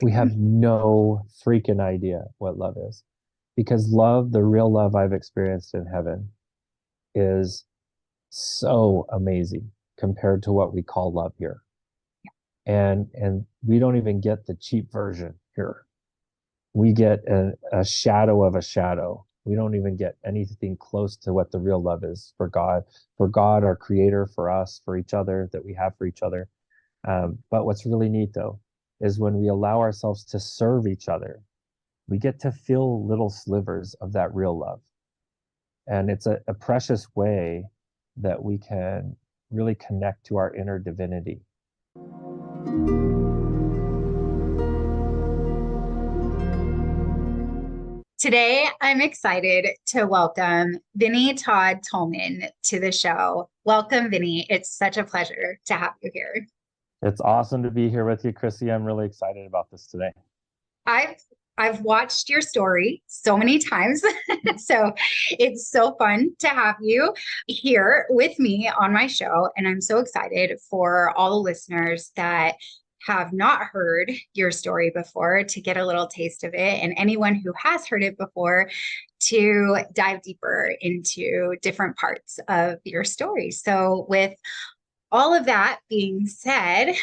We have no freaking idea what love is, because love, the real love I've experienced in heaven, is so amazing compared to what we call love here. And we don't even get the cheap version here. We get a shadow of a shadow. We don't even get anything close to what the real love is for God, our creator, for us, for each other, that we have for each other. But what's really neat though, is when we allow ourselves to serve each other, we get to feel little slivers of that real love. And it's a precious way that we can really connect to our inner divinity. Today, I'm excited to welcome Vinney Todd Tolman to the show. Welcome, Vinney. It's such a pleasure to have you here. It's awesome to be here with you, Chrissy. I'm really excited about this today. I've I've watched your story so many times. So it's so fun to have you here with me on my show. And I'm so excited for all the listeners that have not heard your story before to get a little taste of it. And anyone who has heard it before to dive deeper into different parts of your story. So with all of that being said,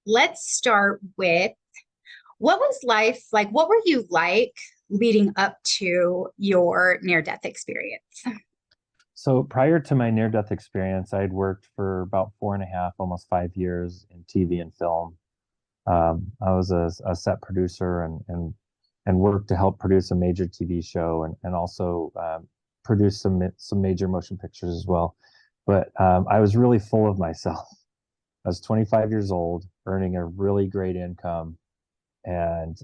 let's start with what was life like? What were you like leading up to your near-death experience? So prior to my near-death experience, I'd worked for about 4.5, almost 5 years in TV and film. I was a set producer and worked to help produce a major TV show and also produce some major motion pictures as well. But I was really full of myself. I was 25 years old, earning a really great income, and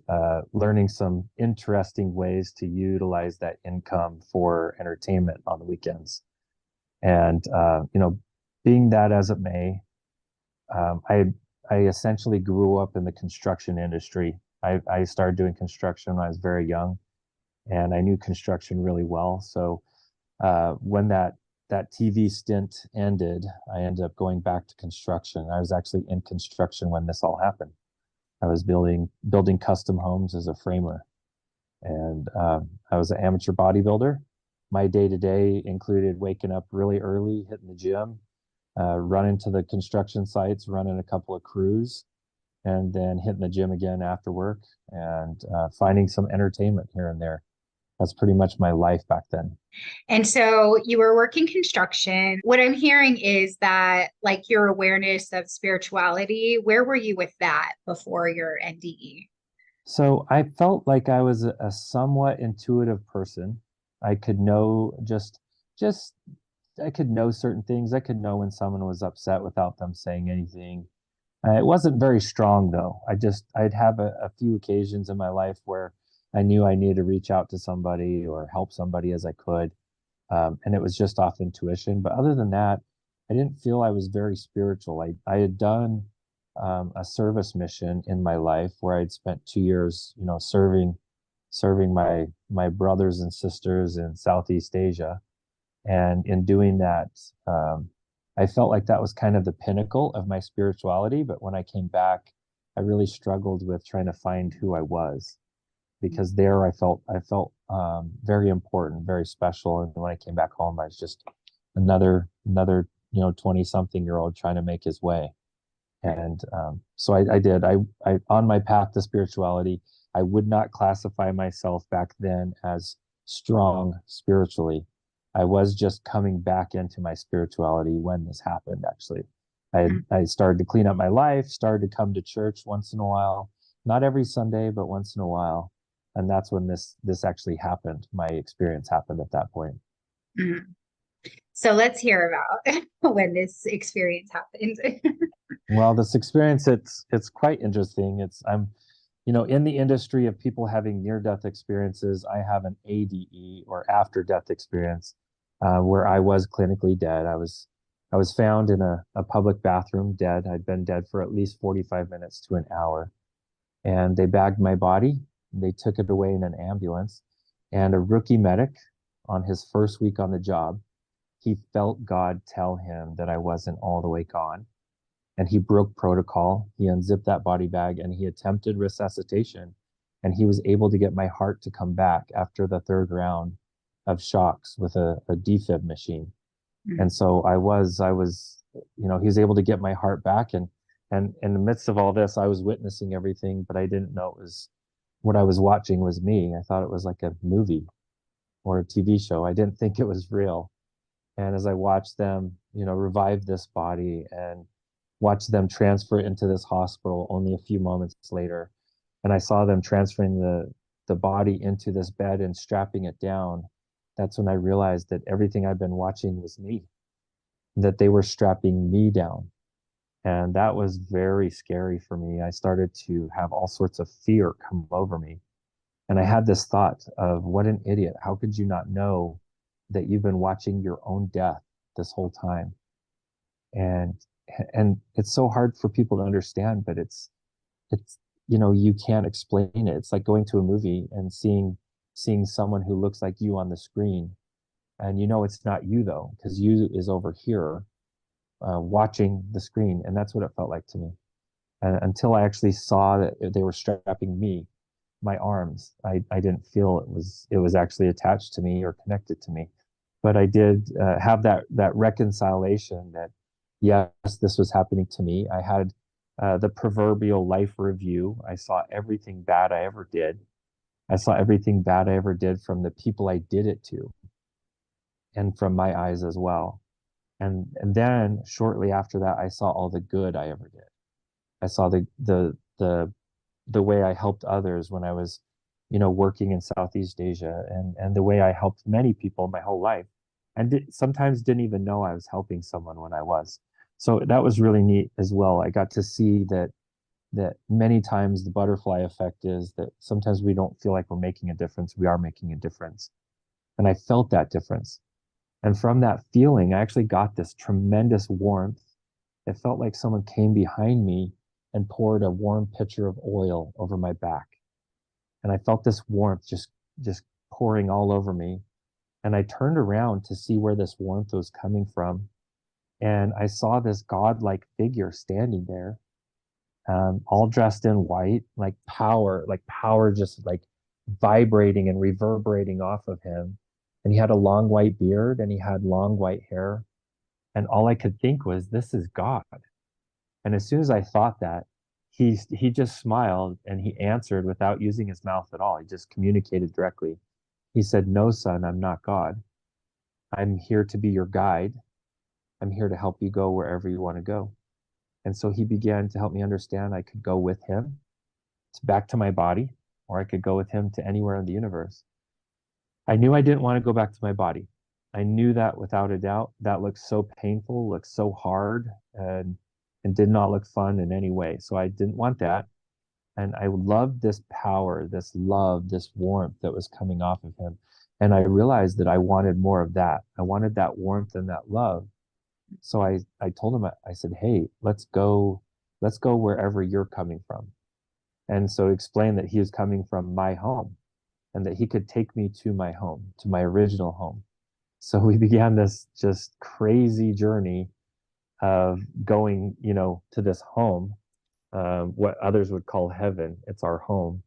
learning some interesting ways to utilize that income for entertainment on the weekends. And being that as it may, I essentially grew up in the construction industry. I started doing construction when I was very young, and I knew construction really well. So when that TV stint ended, I ended up going back to construction. I was actually in construction when this all happened. I was building custom homes as a framer, and I was an amateur bodybuilder. My day to day included waking up really early, hitting the gym, running to the construction sites, running a couple of crews, and then hitting the gym again after work, and finding some entertainment here and there. That's pretty much my life back then. And so you were working construction. What I'm hearing is that, like, your awareness of spirituality, where were you with that before your NDE? So I felt like I was a somewhat intuitive person. I could know just I could know certain things. I could know when someone was upset without them saying anything. It wasn't very strong though. I'd have a few occasions in my life where I knew I needed to reach out to somebody or help somebody as I could. And it was just off intuition. But other than that, I didn't feel I was very spiritual. I had done a service mission in my life where I'd spent 2 years, serving my brothers and sisters in Southeast Asia. And in doing that, I felt like that was kind of the pinnacle of my spirituality. But when I came back, I really struggled with trying to find who I was, because there I felt very important, very special. And when I came back home, I was just another 20-something-year-old trying to make his way. And so I did. I on my path to spirituality, I would not classify myself back then as strong spiritually. I was just coming back into my spirituality when this happened, actually. I started to clean up my life, started to come to church once in a while, not every Sunday, but once in a while. And that's when this actually happened. My experience happened at that point. Mhm. So let's hear about when this experience happened. Well, this experience, it's quite interesting. I'm in the industry of people having near-death experiences. I have an ADE, or after-death experience, where I was clinically dead. I was found in a public bathroom dead. I'd been dead for at least 45 minutes to an hour. And they bagged my body. They took it away in an ambulance. And a rookie medic, on his first week on the job, he felt God tell him that I wasn't all the way gone. and he broke protocol. He unzipped that body bag and he attempted resuscitation. And he was able to get my heart to come back after the third round of shocks with a defib machine. Mm. And so he was able to get my heart back. And in the midst of all this, I was witnessing everything, but I didn't know it was what I was watching was me. I thought it was like a movie or a TV show. I didn't think it was real. And as I watched them, revive this body and watch them transfer it into this hospital only a few moments later, and I saw them transferring the body into this bed and strapping it down, that's when I realized that everything I've been watching was me, that they were strapping me down. And that was very scary for me. I started to have all sorts of fear come over me. And I had this thought of, what an idiot. How could you not know that you've been watching your own death this whole time? And and it's so hard for people to understand, but it's you can't explain it. It's like going to a movie and seeing someone who looks like you on the screen, and it's not you though, because you is over here watching the screen, and that's what it felt like to me. And until I actually saw that they were strapping me, my arms, I didn't feel it was actually attached to me or connected to me. But I did have that reconciliation that yes, this was happening to me. I had the proverbial life review. I saw everything bad I ever did. I saw everything bad I ever did from the people I did it to, and from my eyes as well. And then shortly after that, I saw all the good I ever did. I saw the way I helped others when I was, working in Southeast Asia, and the way I helped many people my whole life, and sometimes didn't even know I was helping someone when I was. So that was really neat as well. I got to see that many times the butterfly effect is that sometimes we don't feel like we're making a difference. We are making a difference. And I felt that difference. And from that feeling, I actually got this tremendous warmth. It felt like someone came behind me and poured a warm pitcher of oil over my back. And I felt this warmth just pouring all over me. And I turned around to see where this warmth was coming from. And I saw this godlike figure standing there, all dressed in white, like power just like vibrating and reverberating off of him. And he had a long white beard and he had long white hair. And all I could think was, this is God. And as soon as I thought that, he just smiled and he answered without using his mouth at all. He just communicated directly. He said, "No, son, I'm not God. I'm here to be your guide. I'm here to help you go wherever you want to go." And so he began to help me understand I could go with him back to my body, or I could go with him to anywhere in the universe. I knew I didn't want to go back to my body. I knew that without a doubt. That looked so painful, looked so hard, and did not look fun in any way. So I didn't want that. And I loved this power, this love, this warmth that was coming off of him. And I realized that I wanted more of that. I wanted that warmth and that love. So I told him, I said, "Hey, let's go wherever you're coming from." And so explained that he was coming from my home and that he could take me to my home, to my original home. So we began this just crazy journey of going, to this home, what others would call heaven. It's our home.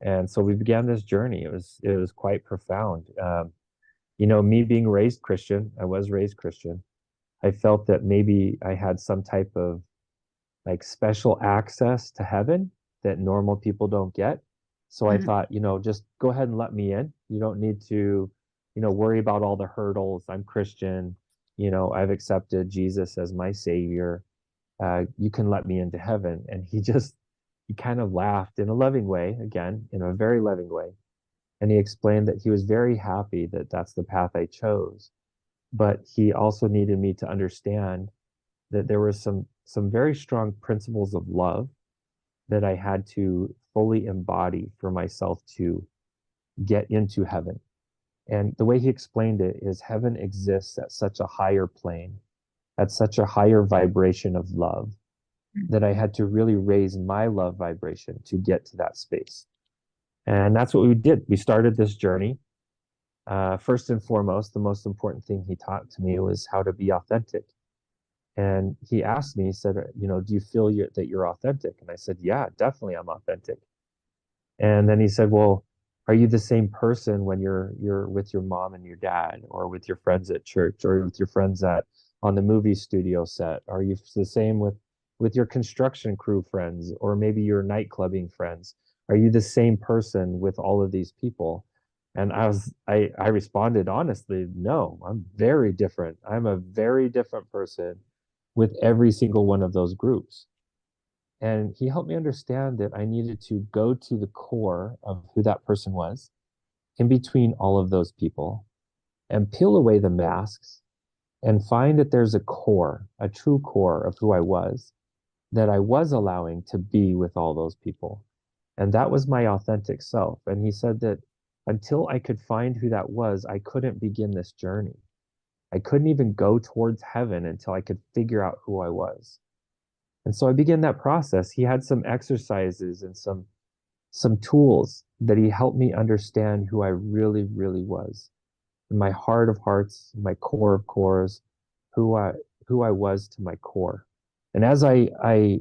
And so we began this journey. It was quite profound. Me being raised Christian, I was raised Christian. I felt that maybe I had some type of like special access to heaven that normal people don't get. So I Mhm. thought, just go ahead and let me in. You don't need to, worry about all the hurdles. I'm Christian. I've accepted Jesus as my savior. You can let me into heaven. And he kind of laughed in a loving way, again, in a very loving way. And he explained that he was very happy that that's the path I chose. But he also needed me to understand that there were some very strong principles of love that I had to fully embody for myself to get into heaven. And the way he explained it is, heaven exists at such a higher plane, at such a higher vibration of love, that I had to really raise my love vibration to get to that space. And that's what we did. We started this journey. First and foremost, the most important thing he taught to me was how to be authentic. And he asked me, he said, do you feel that you're authentic? And I said, yeah, definitely I'm authentic. And then he said, well, are you the same person when you're with your mom and your dad, or with your friends at church, or with your friends at on the movie studio set? Are you the same with your construction crew friends, or maybe your nightclubbing friends? Are you the same person with all of these people? And I responded honestly, no, I'm very different. I'm a very different person with every single one of those groups. And he helped me understand that I needed to go to the core of who that person was in between all of those people, and peel away the masks and find that there's a core, a true core of who I was, that I was allowing to be with all those people. And that was my authentic self. And he said that until I could find who that was, I couldn't begin this journey. I couldn't even go towards heaven until I could figure out who I was. And so I began that process. He had some exercises and some tools that he helped me understand who I really, really was. In my heart of hearts, my core of cores, who I who I was to my core. And as I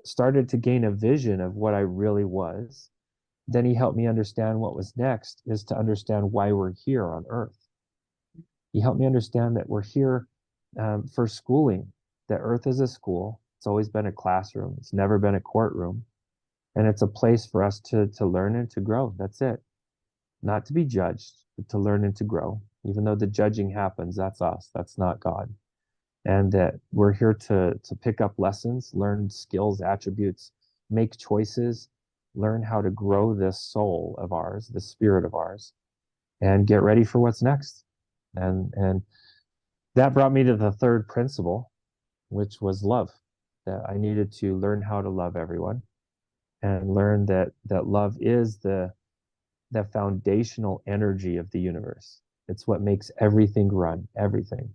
started to gain a vision of what I really was, then he helped me understand what was next is to understand why we're here on earth. He helped me understand that we're here for schooling, that earth is a school. It's always been a classroom. It's never been a courtroom. And it's a place for us to learn and to grow. That's it. Not to be judged, but to learn and to grow. Even though the judging happens, that's us. That's not God. And that we're here to pick up lessons, learn skills, attributes, make choices, learn how to grow this soul of ours, the spirit of ours, and get ready for what's next. And that brought me to the third principle, which was love. That I needed to learn how to love everyone, and learn that love is the foundational energy of the universe. It's what makes everything run, everything.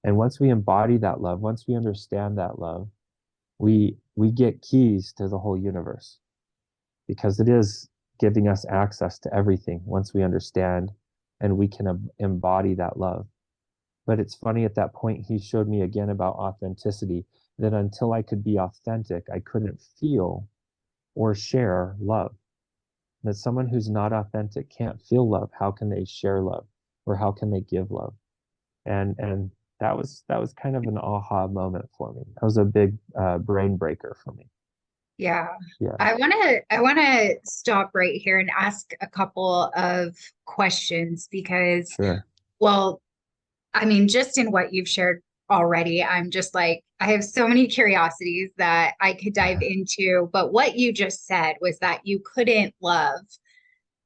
And once we embody that love, once we understand that love, we get keys to the whole universe, because it is giving us access to everything once we understand and we can embody that love. But it's funny, at that point, he showed me again about authenticity, that until I could be authentic, I couldn't feel or share love. That someone who's not authentic can't feel love. How can they share love, or how can they give love? And that was kind of an aha moment for me. That was a big brain breaker for me. Yeah. Yeah, I want to stop right here and ask a couple of questions because, sure. well, I mean, just in what you've shared already, I'm just like, I have so many curiosities that I could dive into. But what you just said was that you couldn't love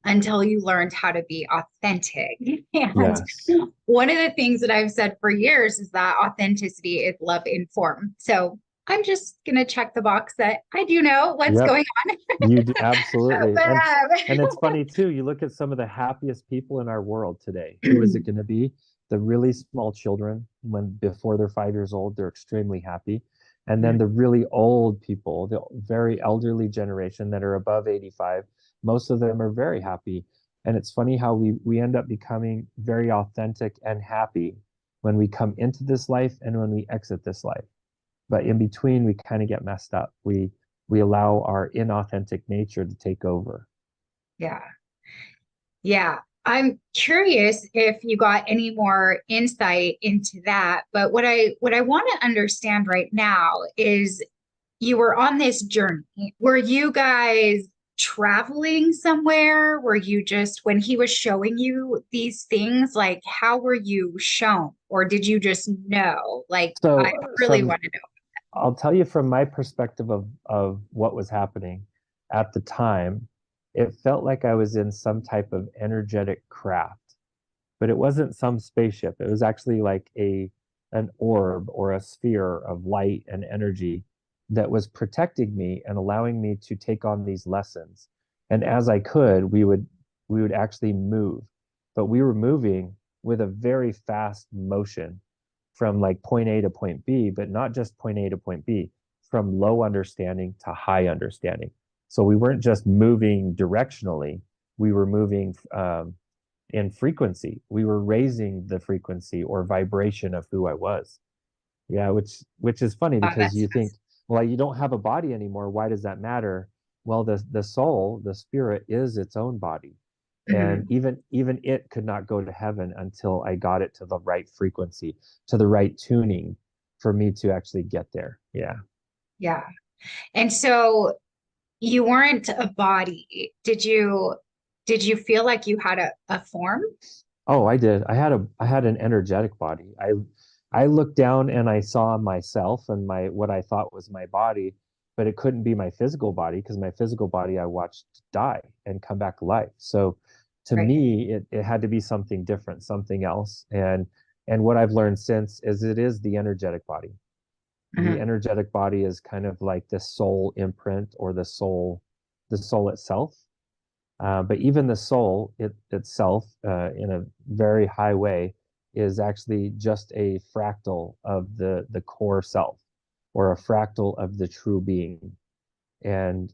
until you learned how to be authentic. And Yes. one of the things that I've said for years is that authenticity is love informed. So I'm just going to check the box that I do know what's Yep. going on. You do, absolutely. But And it's funny too. You look at some of the happiest people in our world today. Who is it going to be? The really small children, when before they're 5 years old, they're extremely happy. And then the really old people, the very elderly generation that are above 85, most of them are very happy. And it's funny how we end up becoming very authentic and happy when we come into this life and when we exit this life. But in between, we kind of get messed up. We allow our inauthentic nature to take over. yeah. Yeah. I'm curious if you got any more insight into that. But what I want to understand right now is you were on this journey. Were you guys traveling somewhere? Were you just, when he was showing you these things, like how were you shown? Or did you just know? Like, I So really from want to know. I'll tell you from my perspective of what was happening at the time, it felt like I was in some type of energetic craft, but it wasn't some spaceship. It was actually like a an orb or a sphere of light and energy that was protecting me and allowing me to take on these lessons. And as I could, we would actually move, but we were moving with a very fast motion from like point A to point B, but not just point A to point B, from low understanding to high understanding. So we weren't just moving directionally, we were moving in frequency. We were raising the frequency or vibration of who I was. Yeah, which is funny Wow, because that's you think, well, you don't have a body anymore. Why does that matter? Well, the soul, the spirit is its own body. And mhm. even it could not go to heaven until I got it to the right frequency, to the right tuning for me to actually get there. Yeah. Yeah. And so you weren't a body. Did you feel like you had a form? Oh, I did. I had an energetic body. I looked down and I saw myself and my what I thought was my body, but it couldn't be my physical body because my physical body I watched die and come back alive. So to Right. me, it had to be something different, something else. And what I've learned since is it is the energetic body. The Mhm. energetic body is kind of like the soul imprint or the soul itself. But even the soul itself, in a very high way, is actually just a fractal of the core self, or a fractal of the true being. And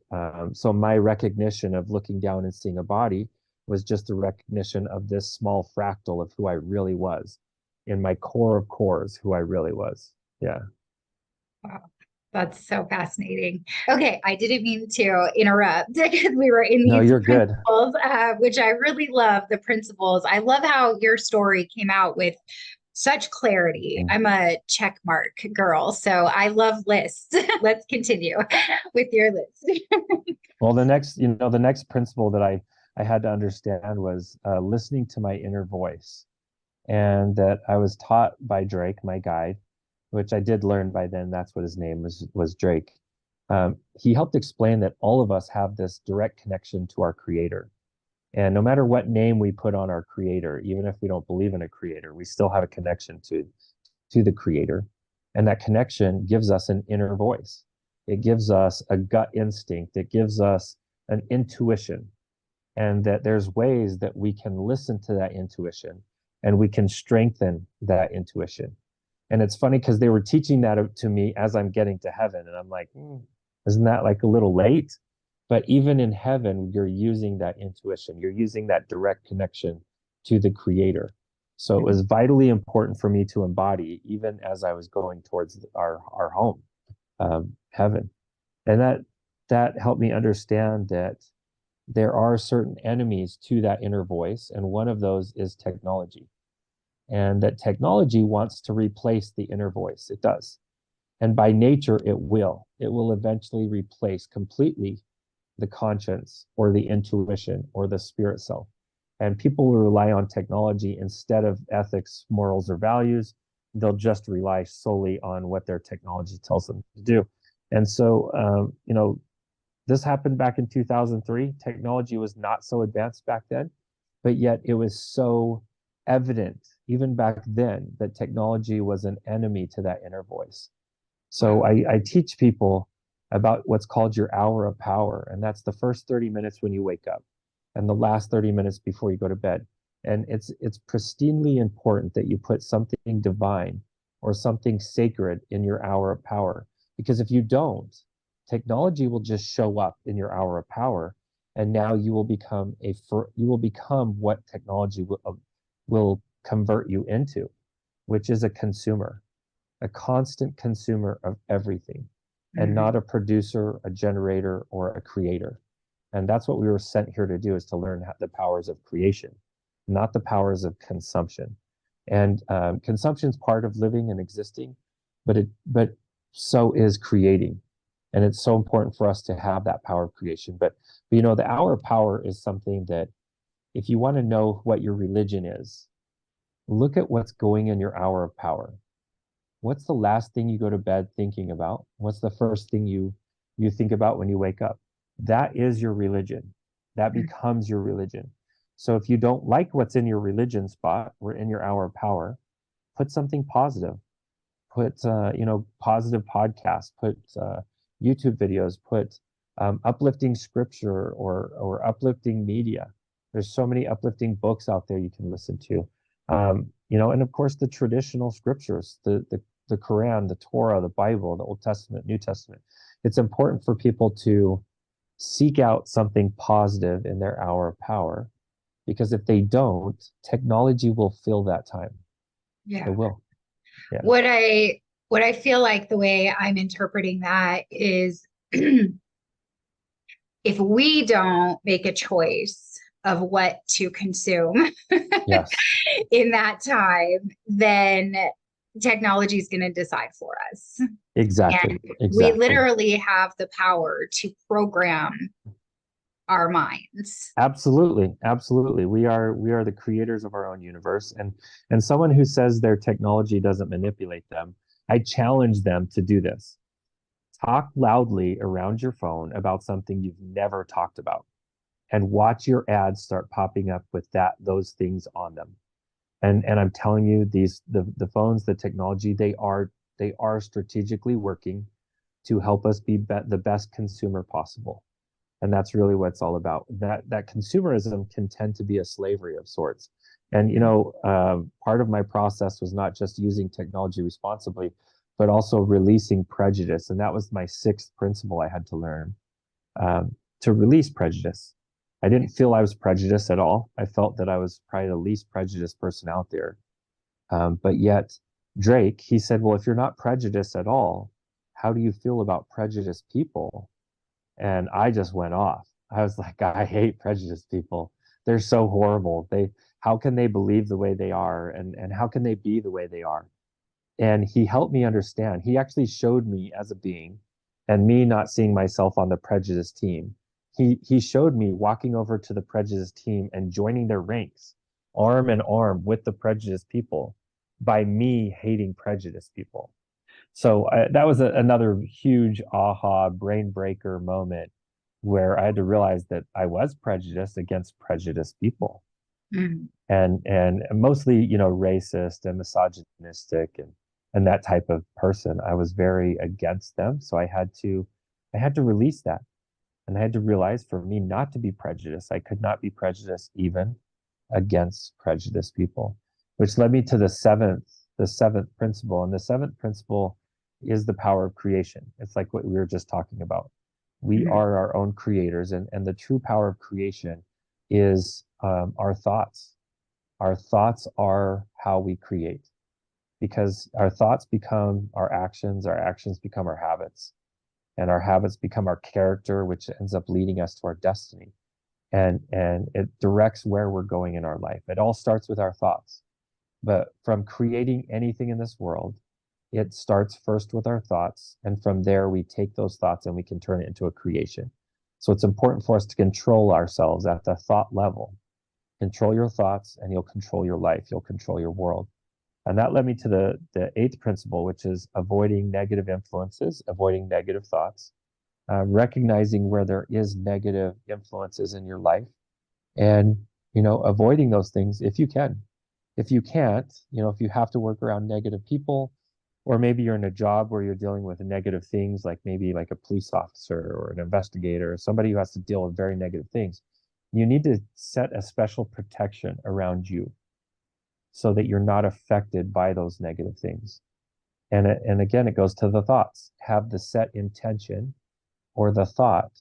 so my recognition of looking down and seeing a body was just a recognition of this small fractal of who I really was, in my core of cores, who I really was. Yeah. Wow. That's so fascinating. Okay, I didn't mean to interrupt because we were in No, these you're good. principles, which I really love the principles. I love how your story came out with such clarity. Mm. I'm a check mark girl, so I love lists. Let's continue with your list. Well, the next principle that I had to understand was listening to my inner voice, and that I was taught by Drake, my guide, which I did learn by then. That's what his name was Drake. He helped explain that all of us have this direct connection to our creator. And no matter what name we put on our creator, even if we don't believe in a creator, we still have a connection to the creator. And that connection gives us an inner voice. It gives us a gut instinct. It gives us an intuition, and that there's ways that we can listen to that intuition and we can strengthen that intuition. And it's funny because they were teaching that to me as I'm getting to heaven. And I'm like, isn't that like a little late? But even in heaven, you're using that intuition, you're using that direct connection to the creator. So it was vitally important for me to embody, even as I was going towards our home, heaven. And that helped me understand that there are certain enemies to that inner voice, and one of those is technology. And that technology wants to replace the inner voice. It does. And by nature, it will. It will eventually replace completely the conscience or the intuition or the spirit self. And people will rely on technology instead of ethics, morals, or values. They'll just rely solely on what their technology tells them to do. And so, this happened back in 2003. Technology was not so advanced back then, but yet it was so evident, even back then, that technology was an enemy to that inner voice. So Wow. I teach people about what's called your hour of power, and that's the first 30 minutes when you wake up and the last 30 minutes before you go to bed. And it's pristinely important that you put something divine or something sacred in your hour of power. Because if you don't, technology will just show up in your hour of power, and now you will become what technology will convert you into, which is a consumer, a constant consumer of everything, and Mhm. not a producer, a generator, or a creator. And that's what we were sent here to do, is to learn the powers of creation, not the powers of consumption. And consumption is part of living and existing, but so is creating. And it's so important for us to have that power of creation. But the hour of power is something that, if you want to know what your religion is, look at what's going in your hour of power. What's the last thing you go to bed thinking about? What's the first thing you think about when you wake up? That is your religion. That becomes your religion. So if you don't like what's in your religion spot or in your hour of power, put something positive. Put positive podcasts. Put YouTube videos. Put uplifting scripture or uplifting media. There's so many uplifting books out there you can listen to. And of course the traditional scriptures, the Quran, the Torah, the Bible, the Old Testament, New Testament. It's important for people to seek out something positive in their hour of power, because if they don't, technology will fill that time. It Yeah. will. Yeah. What I What I feel like the way I'm interpreting that is if we don't make a choice of what to consume Yes, in that time, then technology is going to decide for us. And exactly, we exactly. literally have the power to program our minds. Absolutely, absolutely. We are the creators of our own universe, and someone who says their technology doesn't manipulate them, I challenge them to do this. Talk loudly around your phone about something you've never talked about, and watch your ads start popping up with those things on them. And I'm telling you, the phones, the technology, they are strategically working to help us be the best consumer possible. And that's really what it's all about. That consumerism can tend to be a slavery of sorts. And part of my process was not just using technology responsibly, but also releasing prejudice. And that was my sixth principle I had to learn, to release prejudice. I didn't feel I was prejudiced at all. I felt that I was probably the least prejudiced person out there. But yet, Drake, he said, well, if you're not prejudiced at all, how do you feel about prejudiced people? And I just went off. I was like, I hate prejudiced people. They're so horrible. How can they believe the way they are? And how can they be the way they are? And he helped me understand. He actually showed me as a being, and me not seeing myself on the prejudice team. He showed me walking over to the prejudice team and joining their ranks, arm in arm with the prejudiced people, by me hating prejudiced people. So that was another huge aha brain breaker moment where I had to realize that I was prejudiced against prejudiced people, Mm. and mostly, racist and misogynistic and that type of person. I was very against them. So I had to release that. And I had to realize, for me not to be prejudiced, I could not be prejudiced even against prejudiced people, which led me to the seventh principle. And the seventh principle is the power of creation. It's like what we were just talking about. We Mm. are our own creators, and the true power of creation is our thoughts. Our thoughts are how we create, because our thoughts become our actions become our habits, and our habits become our character, which ends up leading us to our destiny. And it directs where we're going in our life. It all starts with our thoughts. But from creating anything in this world, it starts first with our thoughts. And from there, we take those thoughts and we can turn it into a creation. So it's important for us to control ourselves at the thought level. Control your thoughts, and you'll control your life. You'll control your world. And that led me to the eighth principle, which is avoiding negative influences, avoiding negative thoughts, recognizing where there is negative influences in your life, and avoiding those things if you can. If you can't, if you have to work around negative people, or maybe you're in a job where you're dealing with negative things, like maybe like a police officer or an investigator or somebody who has to deal with very negative things, you need to set a special protection around you so that you're not affected by those negative things. And again, it goes to the thoughts. Have the set intention or the thought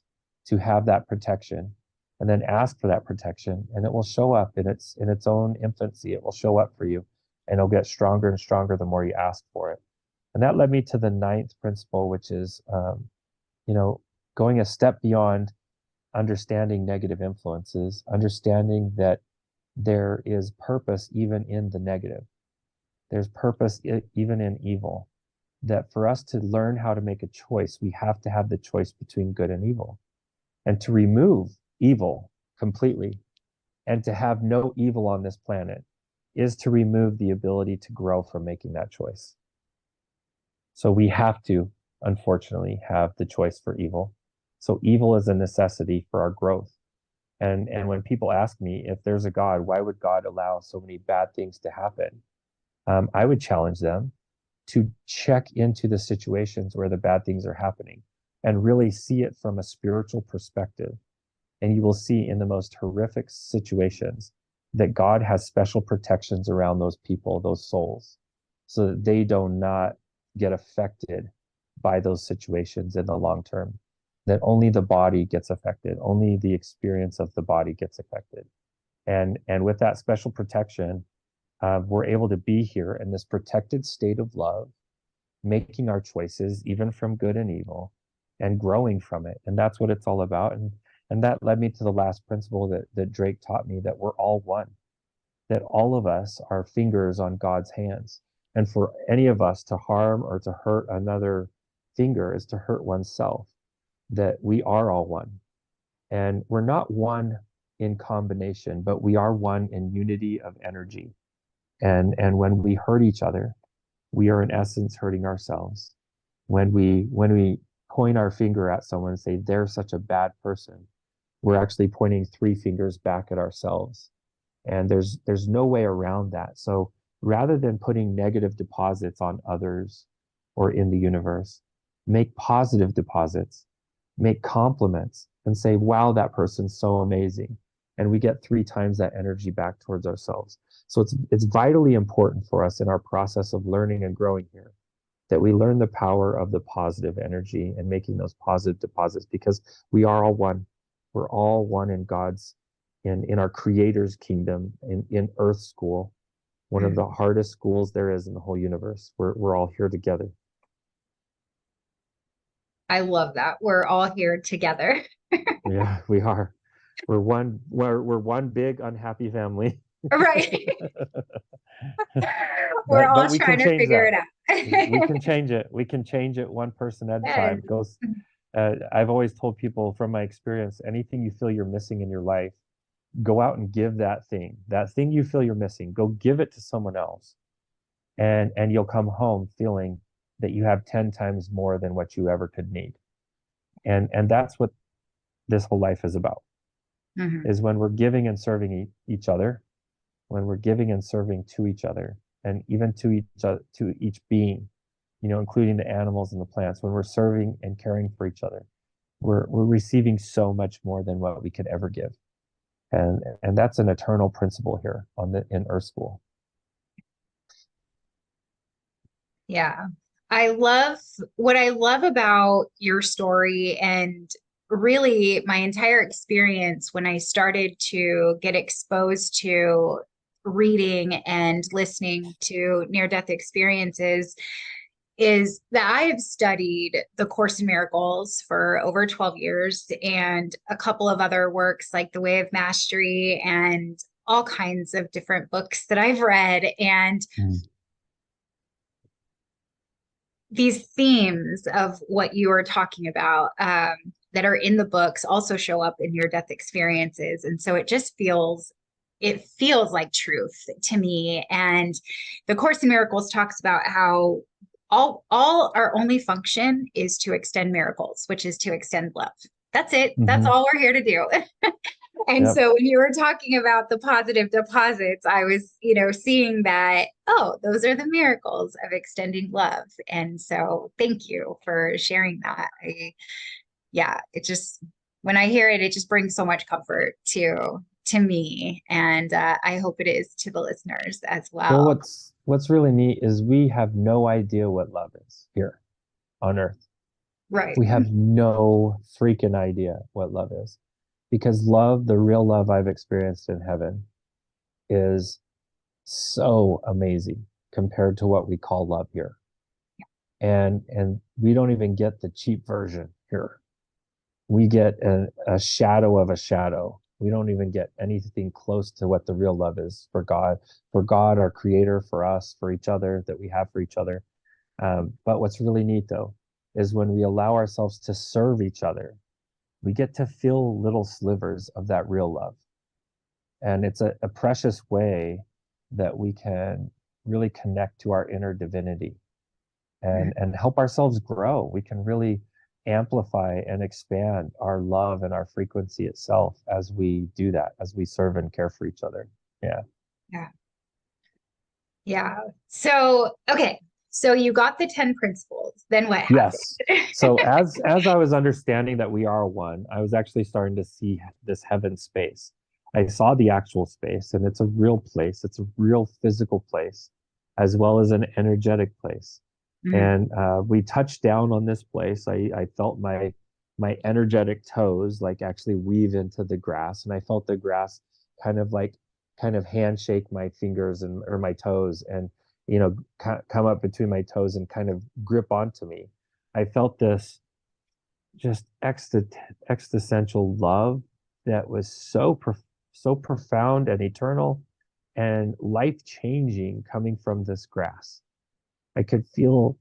to have that protection, and then ask for that protection, and it will show up in its own infancy. It will show up for you, and it'll get stronger and stronger the more you ask for it. And that led me to the ninth principle, which is going a step beyond understanding negative influences, understanding that there is purpose even in the negative. There's purpose even in evil. That for us to learn how to make a choice, we have to have the choice between good and evil. And to remove evil completely, and to have no evil on this planet, is to remove the ability to grow from making that choice. So we have to, unfortunately, have the choice for evil. So evil is a necessity for our growth. And when people ask me, if there's a God, why would God allow so many bad things to happen? I would challenge them to check into the situations where the bad things are happening and really see it from a spiritual perspective. And you will see in the most horrific situations that God has special protections around those people, those souls, so that they do not get affected by those situations in the long term. That only the body gets affected, only the experience of the body gets affected. And with that special protection, we're able to be here in this protected state of love, making our choices, even from good and evil, and growing from it. And that's what it's all about. And that led me to the last principle that Drake taught me, that we're all one, that all of us are fingers on God's hands. And for any of us to harm or to hurt another finger is to hurt oneself, that we are all one. And we're not one in combination, but we are one in unity of energy. And when we hurt each other, we are in essence hurting ourselves. When we point our finger at someone and say they're such a bad person, we're actually pointing three fingers back at ourselves. And there's no way around that. So rather than putting negative deposits on others or in the universe, make positive deposits, make compliments, and say, wow, that person's so amazing. And we get 3 times that energy back towards ourselves. So it's vitally important for us in our process of learning and growing here that we learn the power of the positive energy and making those positive deposits, because we are all one. We're all one in God's, in our Creator's kingdom, in Earth School, one of the hardest schools there is in the whole universe. We're all here together. I love that. We're all here together. Yeah, we are. We're one big unhappy family. Right. We're all we trying can to change figure that. it out. We can change it. We can change it one person at a Yes. time. Goes. I've always told people from my experience, anything you feel you're missing in your life, go out and give that thing you feel you're missing. Go give it to someone else, and you'll come home feeling that you have 10 times more than what you ever could need. And that's what this whole life is about. Is when we're giving and serving each other, when we're giving and serving to each other, and even to each being, including the animals and the plants. When we're serving and caring for each other, we're receiving so much more than what we could ever give. And that's an eternal principle here in Earth School. Yeah. What I love about your story, and really my entire experience when I started to get exposed to reading and listening to near-death experiences, is that I've studied the Course in Miracles for over 12 years and a couple of other works like The Way of Mastery and all kinds of different books that I've read. And these themes of what you are talking about that are in the books also show up in your death experiences. And so it feels like truth to me. And the Course in Miracles talks about how all our only function is to extend miracles, which is to extend love. That's it. That's all we're here to do. And so when you were talking about the positive deposits, I was, seeing that, oh, those are the miracles of extending love. And so thank you for sharing that. When I hear it, it just brings so much comfort to me. And I hope it is to the listeners as well. Well, what's really neat is we have no idea what love is here on Earth. Right. We have no freaking idea what love is. Because love, the real love I've experienced in heaven, is so amazing compared to what we call love here. And we don't even get the cheap version here. We get a shadow of a shadow. We don't even get anything close to what the real love is for God, our Creator, for us, for each other, that we have for each other. But what's really neat, though, is when we allow ourselves to serve each other, we get to feel little slivers of that real love. And it's a precious way that we can really connect to our inner divinity and help ourselves grow. We can really amplify and expand our love and our frequency itself as we do that, as we serve and care for each other. Yeah. So, okay. So you got the 10 principles. Then what happened? Yes. So as I was understanding that we are one, I was actually starting to see this heaven space. I saw the actual space, and it's a real place. It's a real physical place, as well as an energetic place. And we touched down on this place. I felt my energetic toes like actually weave into the grass, and I felt the grass kind of handshake my fingers or my toes, and come up between my toes and kind of grip onto me. I felt this just existential love that was so profound and eternal and life-changing coming from this grass. I could feel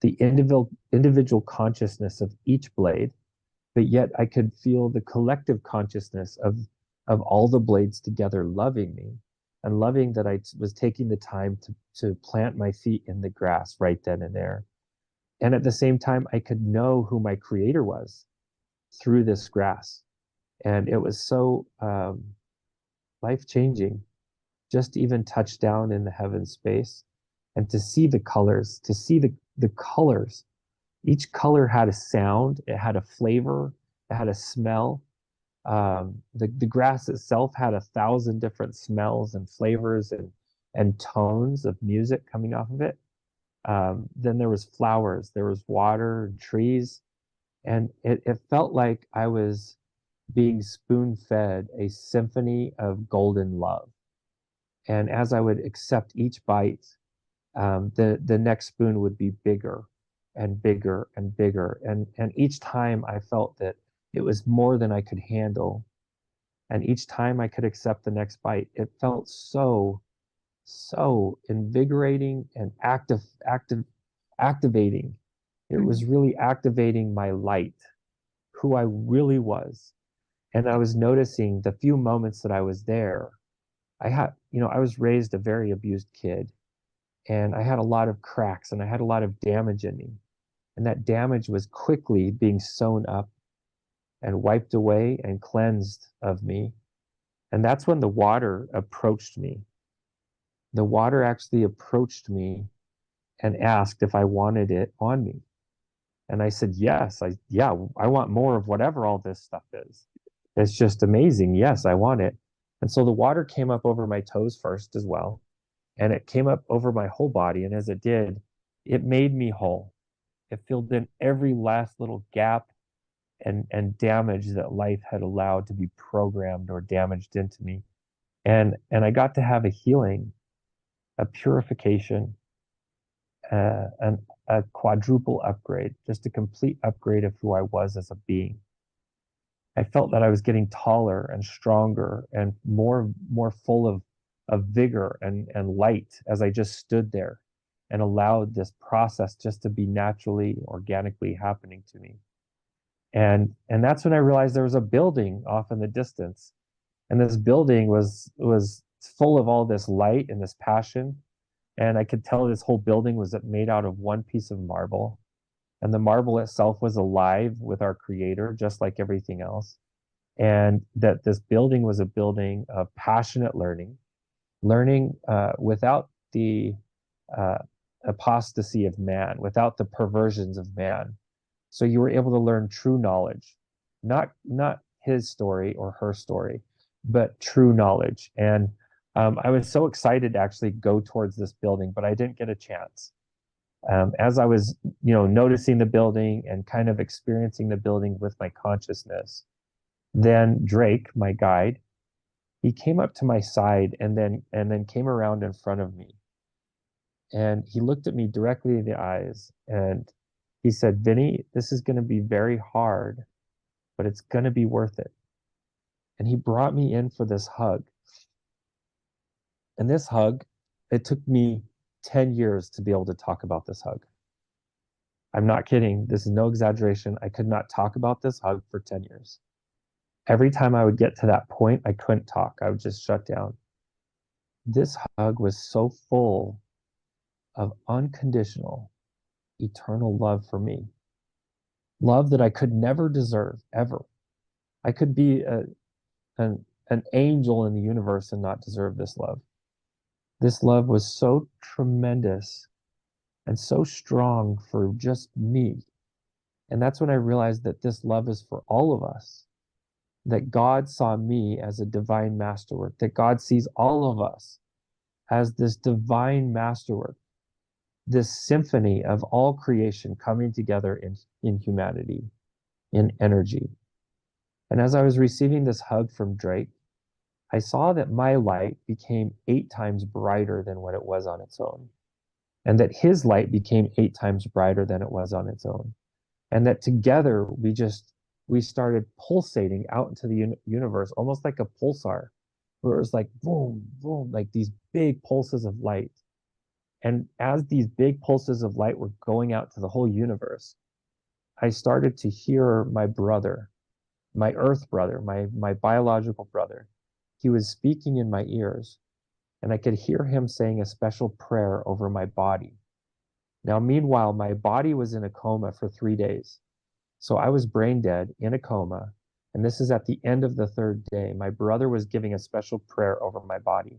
the individual consciousness of each blade, but yet I could feel the collective consciousness of all the blades together loving me and loving that I was taking the time to plant my feet in the grass right then and there. And at the same time, I could know who my creator was through this grass. And it was so life-changing just to even touch down in the heaven space and to see the colors, to see the colors. Each color had a sound, it had a flavor, it had a smell. The grass itself had 1,000 different smells and flavors and tones of music coming off of it. Then there was flowers, there was water and trees, and it felt like I was being spoon-fed a symphony of golden love. And as I would accept each bite, the next spoon would be bigger and bigger and bigger. And each time I felt that it was more than I could handle. And each time I could accept the next bite, it felt so invigorating and activating. It was really activating my light, who I really was. And I was noticing the few moments that I was there. I was raised a very abused kid, and I had a lot of cracks and I had a lot of damage in me. And that damage was quickly being sewn up and wiped away and cleansed of me. And that's when the water approached me. The water actually approached me and asked if I wanted it on me. And I said, yes, I want more of whatever all this stuff is. It's just amazing. Yes, I want it. And so the water came up over my toes first as well. And it came up over my whole body. And as it did, it made me whole. It filled in every last little gap and damage that life had allowed to be programmed or damaged into me. And I got to have a healing, a purification, and a quadruple upgrade, just a complete upgrade of who I was as a being. I felt that I was getting taller and stronger and more full of vigor and light as I just stood there and allowed this process just to be naturally, organically happening to me. And that's when I realized there was a building off in the distance. And this building was full of all this light and this passion. And I could tell this whole building was made out of one piece of marble. And the marble itself was alive with our creator, just like everything else. And that this building was a building of passionate learning without the apostasy of man, without the perversions of man. So you were able to learn true knowledge, not his story or her story, but true knowledge. And I was so excited to actually go towards this building, but I didn't get a chance. As I was, noticing the building and kind of experiencing the building with my consciousness, then Drake, my guide, he came up to my side and then came around in front of me. And he looked at me directly in the eyes and he said, Vinney, this is going to be very hard, but it's going to be worth it. And he brought me in for this hug. And this hug, it took me 10 years to be able to talk about this hug. I'm not kidding. This is no exaggeration. I could not talk about this hug for 10 years. Every time I would get to that point, I couldn't talk. I would just shut down. This hug was so full of unconditional, eternal love for me. Love that I could never deserve, ever. I could be an angel in the universe and not deserve this love. This love was so tremendous and so strong for just me. And that's when I realized that this love is for all of us. That God saw me as a divine masterwork, that God sees all of us as this divine masterwork, this symphony of all creation coming together in humanity, in energy. And as I was receiving this hug from Drake, I saw that my light became 8 times brighter than what it was on its own. and that his light became 8 times brighter than it was on its own. And that together we started pulsating out into the universe, almost like a pulsar, where it was like boom, boom, like these big pulses of light. And as these big pulses of light were going out to the whole universe, I started to hear my brother, my earth brother, my biological brother. He was speaking in my ears, and I could hear him saying a special prayer over my body. Now, meanwhile, my body was in a coma for 3 days. So I was brain dead in a coma. And this is at the end of the third day. My brother was giving a special prayer over my body.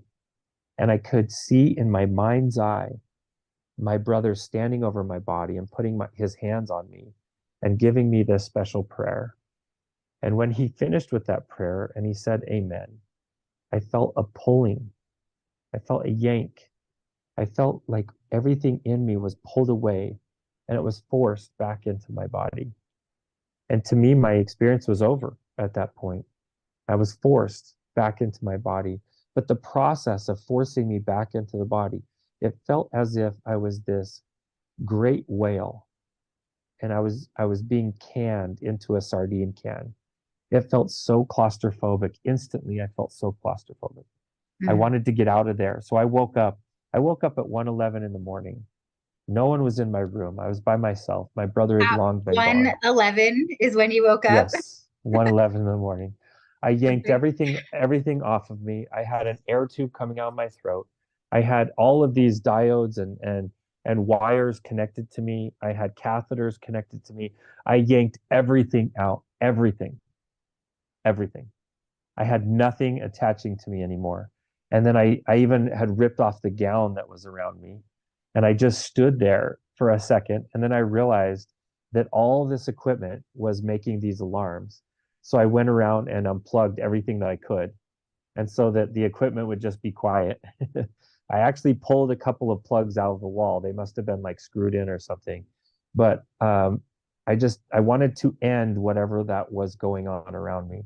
And I could see in my mind's eye my brother standing over my body and putting his hands on me and giving me this special prayer. And when he finished with that prayer and he said, Amen, I felt a pulling. I felt a yank. I felt like everything in me was pulled away and it was forced back into my body. And to me, my experience was over at that point. I was forced back into my body. But the process of forcing me back into the body, it felt as if I was this great whale and I was being canned into a sardine can. It felt so claustrophobic. Instantly, I felt so claustrophobic. I Mm. wanted to get out of there. So I woke up. I woke up at 1:11 in the morning. No one was in my room. I was by myself. My brother had At long been gone. 1:11 is when you woke up. Yes, 1:11 in the morning. I yanked Okay. everything off of me. I had an air tube coming out of my throat. I had all of these diodes and wires connected to me. I had catheters connected to me. I yanked everything out, everything, everything. I had nothing attaching to me anymore. And then I even had ripped off the gown that was around me. And I just stood there for a second. And then I realized that all this equipment was making these alarms. So I went around and unplugged everything that I could. And so that the equipment would just be quiet. I actually pulled a couple of plugs out of the wall. They must have been like screwed in or something. But I wanted to end whatever that was going on around me.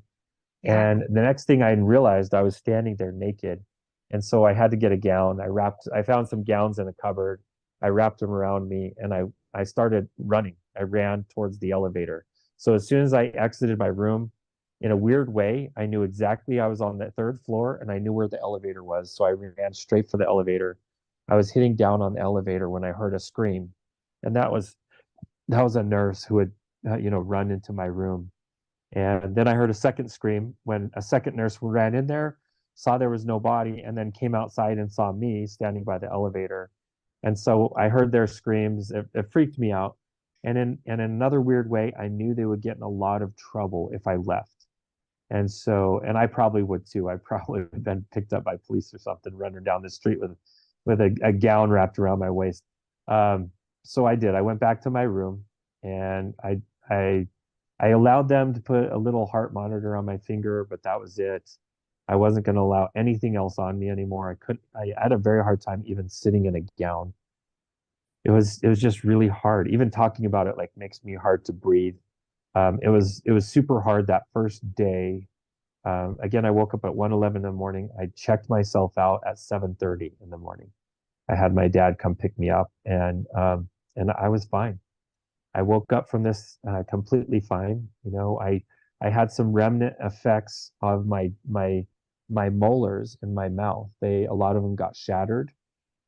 Yeah. And the next thing I realized, I was standing there naked. And so I had to get a gown. I found some gowns in a cupboard. I wrapped them around me and I started running. I ran towards the elevator. So as soon as I exited my room, in a weird way, I knew exactly I was on the third floor and I knew where the elevator was. So I ran straight for the elevator. I was hitting down on the elevator when I heard a scream. And that was a nurse who had, run into my room. And then I heard a second scream when a second nurse ran in there, saw there was no body, and then came outside and saw me standing by the elevator. And so I heard their screams. It freaked me out. And in another weird way, I knew they would get in a lot of trouble if I left. And I probably would too. I probably would have been picked up by police or something, running down the street with a gown wrapped around my waist. Um, so I did. I went back to my room and I I allowed them to put a little heart monitor on my finger, but that was it. I wasn't going to allow anything else on me anymore. I had a very hard time even sitting in a gown. It was just really hard. Even talking about it like makes me hard to breathe. It was super hard that first day. Again, I woke up at 1:11 in the morning. I checked myself out at 7:30 in the morning. I had my dad come pick me up and I was fine. I woke up from this completely fine. I had some remnant effects of my molars in my mouth. A lot of them got shattered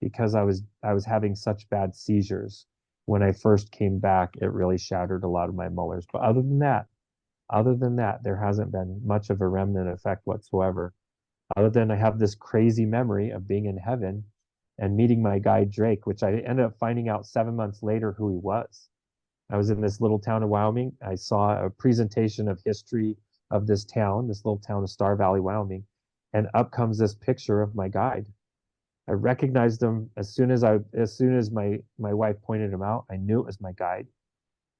because I was having such bad seizures. When I first came back, it really shattered a lot of my molars. But other than that, there hasn't been much of a remnant effect whatsoever. Other than I have this crazy memory of being in heaven and meeting my guide Drake, which I ended up finding out 7 months later who he was. I was in this little town of Wyoming. I saw a presentation of history of this little town of Star Valley, Wyoming, and up comes this picture of my guide. I recognized him as soon as my wife pointed him out. I knew it was my guide.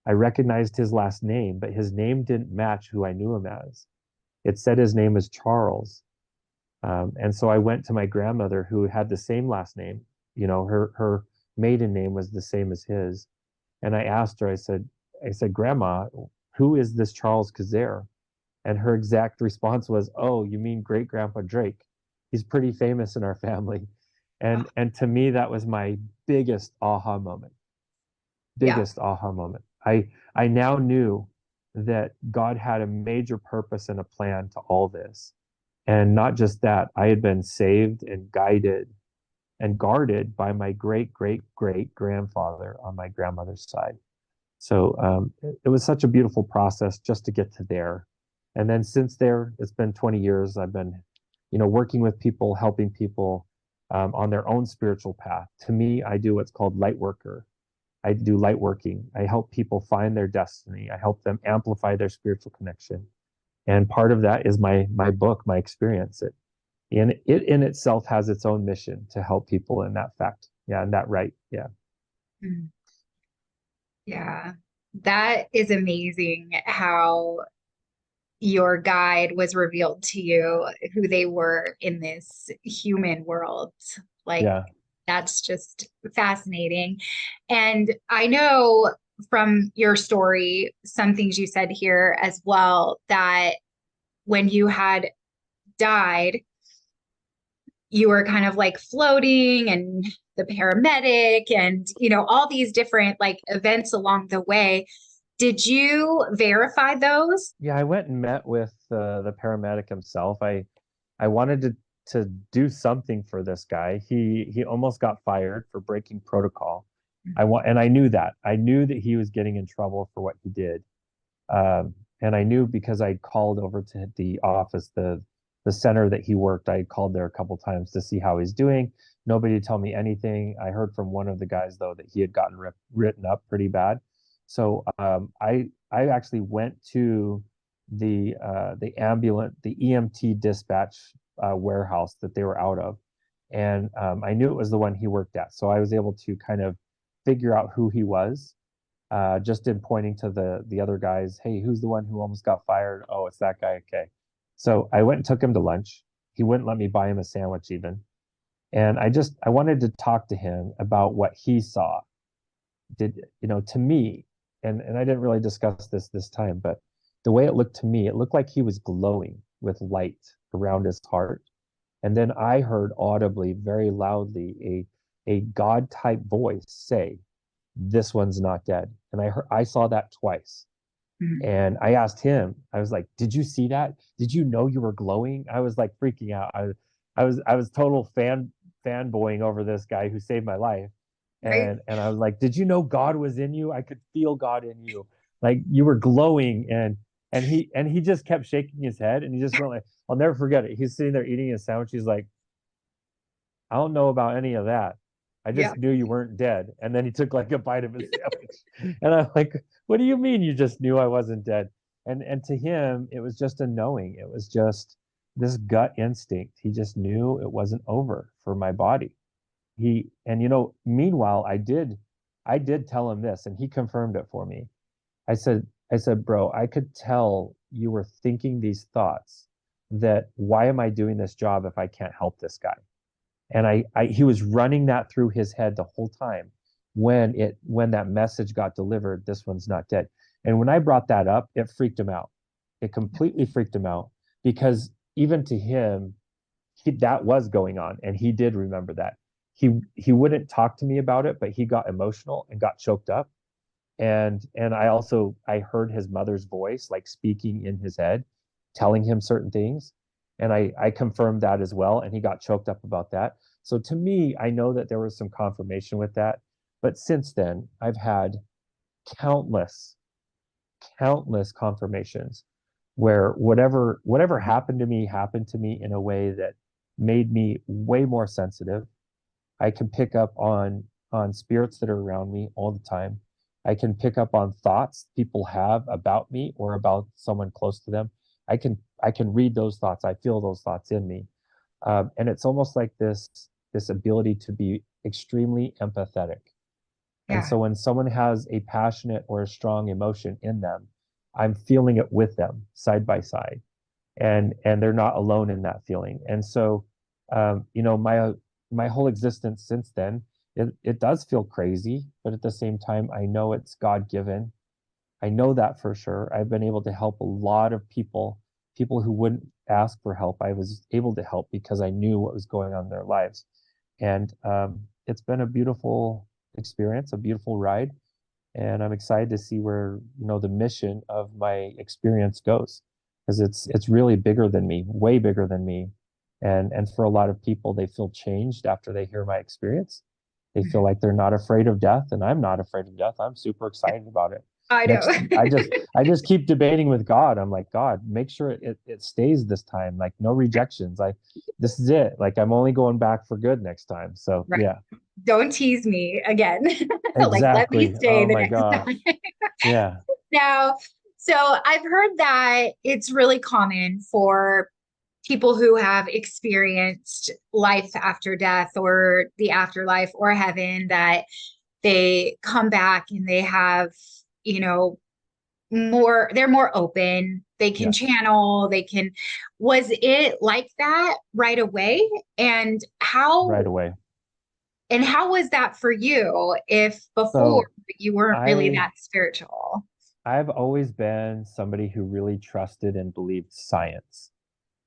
I recognized his last name, but his name didn't match who I knew him as. It said his name was Charles. And so I went to my grandmother who had the same last name. Her maiden name was the same as his. And I asked her, I said, Grandma, who is this Charles Kazare? And her exact response was, oh, you mean great grandpa Drake? He's pretty famous in our family. And to me, that was biggest aha moment. Yeah. Biggest aha moment. I now knew that God had a major purpose and a plan to all this. And not just that, I had been saved and guided and guarded by my great great great grandfather on my grandmother's side. So it was such a beautiful process just to get to there. And then since there, it's been 20 years. I've been, working with people, helping people on their own spiritual path. To me, I do what's called light worker. I do light working. I help people find their destiny. I help them amplify their spiritual connection. And part of that is my book, my experience. It in itself has its own mission to help people in that fact. Yeah, and that right. Yeah. Mm. Yeah. That is amazing how your guide was revealed to you who they were in this human world. Like, Yeah. that's just fascinating. And I know from your story, some things you said here as well, that when you had died, you were kind of like floating and the paramedic and, all these different like events along the way. Did you verify those? Yeah, I went and met with the paramedic himself. I wanted to do something for this guy. He almost got fired for breaking protocol. And I knew that. I knew that he was getting in trouble for what he did. And I knew because I called over to the office, the center that he worked. I called there a couple times to see how he's doing. Nobody told me anything. I heard from one of the guys though that he had gotten written up pretty bad. So I actually went to the EMT dispatch warehouse that they were out of, and I knew it was the one he worked at. So I was able to kind of figure out who he was, just in pointing to the other guys. Hey, who's the one who almost got fired? Oh, it's that guy. Okay. So I went and took him to lunch. He wouldn't let me buy him a sandwich even. And I wanted to talk to him about what he saw. To me, and I didn't really discuss this time, but the way it looked to me, it looked like he was glowing with light around his heart. And then I heard audibly, very loudly, a God type voice say, "This one's not dead." And I saw that twice. Mhm. And I asked him, I was like, "Did you see that? Did you know you were glowing?" I was like freaking out. I was total fanboying over this guy who saved my life. Right? And I was like, "Did you know God was in you? I could feel God in you. Like you were glowing." And he just kept shaking his head, and he just went like, I'll never forget it. He's sitting there eating a sandwich. He's like, "I don't know about any of that. I Yeah. just knew you weren't dead." And then he took like a bite of his sandwich. And I'm like, "What do you mean you just knew I wasn't dead?" And to him, it was just a knowing. It was just this gut instinct. He just knew it wasn't over for my body. Meanwhile, I did tell him this, and he confirmed it for me. I said, "Bro, I could tell you were thinking these thoughts that why am I doing this job if I can't help this guy?" And he was running that through his head the whole time when that message got delivered, "This one's not dead." And when I brought that up, it freaked him out. It completely freaked him out because even to him, that was going on, and he did remember that. He wouldn't talk to me about it, but he got emotional and got choked up. And I heard his mother's voice like speaking in his head, telling him certain things. And I confirmed that as well, and he got choked up about that. So to me, I know that there was some confirmation with that. But since then, I've had countless, countless confirmations where whatever happened to me in a way that made me way more sensitive. I can pick up on spirits that are around me all the time. I can pick up on thoughts people have about me or about someone close to them. I can read those thoughts. I feel those thoughts in me. And it's almost like this ability to be extremely empathetic. And Yeah. so when someone has a passionate or a strong emotion in them, I'm feeling it with them side by side, and they're not alone in that feeling. And so, my whole existence since then, it does feel crazy, but at the same time, I know it's God given. I know that for sure. I've been able to help a lot of people who wouldn't ask for help. I was able to help because I knew what was going on in their lives. And it's been a beautiful experience, a beautiful ride, and I'm excited to see where, the mission of my experience goes, because it's really bigger than me, way bigger than me. And for a lot of people, they feel changed after they hear my experience. They feel like they're not afraid of death, and I'm not afraid of death. I'm super excited about it. I know. Next, I just keep debating with God. I'm like, God, make sure it stays this time. Like, no rejections. This is it. Like, I'm only going back for good next time. So Right. yeah, Don't tease me again. Like, let me exactly. stay Oh the my next gosh. time. Yeah. Now, so I've heard that it's really common for people who have experienced life after death or the afterlife or heaven that they come back and they have, you know, they're more open. They can Yes. channel, was it like that right away? And Right away. how was that for you if before So you weren't really I that spiritual? I've always been somebody who really trusted and believed science,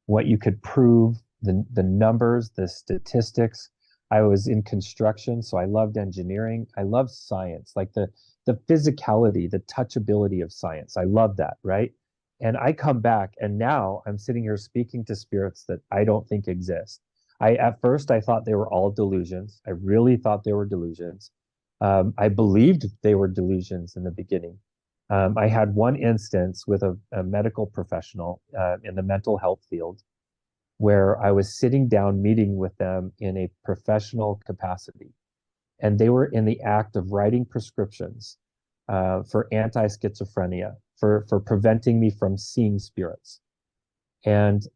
what you could prove, the numbers, the statistics. I was in construction, so I loved engineering. I love science, like the physicality, the touchability of science. I love that, right? And I come back, and now I'm sitting here speaking to spirits that I don't think exist. At first I thought they were all delusions. I really thought they were delusions. I believed they were delusions in the beginning. I had one instance with a medical professional in the mental health field where I was sitting down meeting with them in a professional capacity. And they were in the act of writing prescriptions for anti-schizophrenia, for preventing me from seeing spirits. And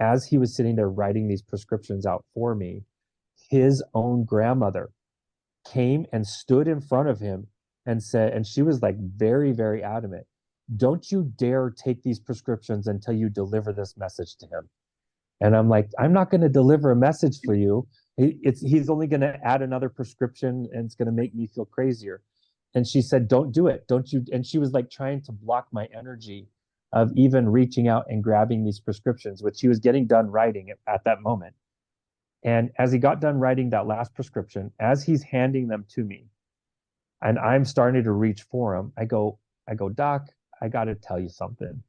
as he was sitting there writing these prescriptions out for me, his own grandmother came and stood in front of him and said, and she was like very, very adamant, don't you dare take these prescriptions until you deliver this message to him. And I'm like, I'm not going to deliver a message for you. He's only going to add another prescription and it's going to make me feel crazier. And she said, don't do it. Don't you? And she was like trying to block my energy of even reaching out and grabbing these prescriptions, which he was getting done writing at that moment. And as he got done writing that last prescription, as he's handing them to me, and I'm starting to reach for him, I go, Doc, I got to tell you something.